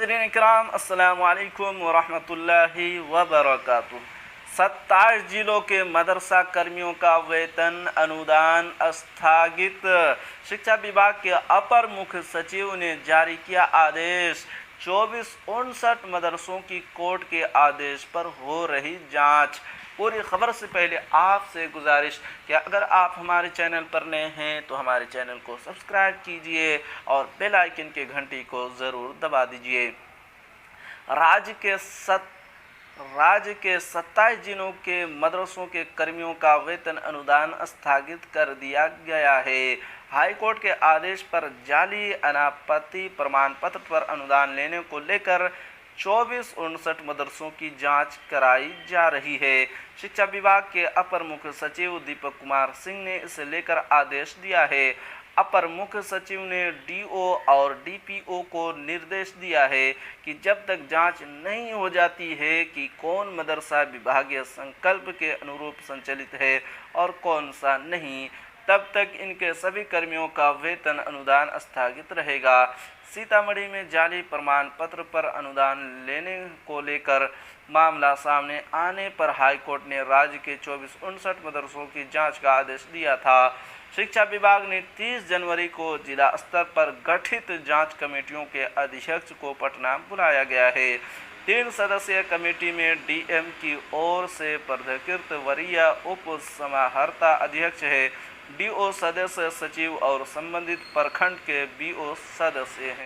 नाज़रीन इकराम, अस्सलामु अलैकुम वरहमतुल्लाहि वबरकातुहू। 27 जिलों के मदरसा कर्मियों का वेतन अनुदान स्थगित। शिक्षा विभाग के अपर मुख्य सचिव ने जारी किया आदेश। 24-59 मदरसों की कोर्ट के आदेश पर हो रही जांच। पूरी खबर से पहले आपसे गुजारिश कि अगर आप हमारे चैनल पर नए हैं तो हमारे चैनल को सब्सक्राइब कीजिए और बेल आइकन के घंटी को ज़रूर दबा दीजिए। राज्य के 27 जिलों के मदरसों के कर्मियों का वेतन अनुदान स्थगित कर दिया गया है। हाईकोर्ट के आदेश पर जाली अनापत्ति प्रमाण पत्र पर अनुदान लेने को लेकर 24-59 मदरसों की जांच कराई जा रही है। शिक्षा विभाग के अपर मुख्य सचिव दीपक कुमार सिंह ने इसे लेकर आदेश दिया है। अपर मुख्य सचिव ने डीओ और डीपीओ को निर्देश दिया है कि जब तक जांच नहीं हो जाती है कि कौन मदरसा विभागीय संकल्प के अनुरूप संचालित है और कौन सा नहीं, तब तक इनके सभी कर्मियों का वेतन अनुदान स्थगित रहेगा। सीतामढ़ी में जाली प्रमाण पत्र पर अनुदान लेने को लेकर मामला सामने आने पर हाईकोर्ट ने राज्य के 24-59 मदरसों की जांच का आदेश दिया था। शिक्षा विभाग ने 30 जनवरी को जिला स्तर पर गठित जांच कमेटियों के अध्यक्ष को पटना बुलाया गया है। 3 सदस्यीय कमेटी में डीएम की ओर से पदकृत वरीय उप समाहर्ता अध्यक्ष है, डीओ सदस्य सचिव और संबंधित प्रखंड के बीओ सदस्य हैं।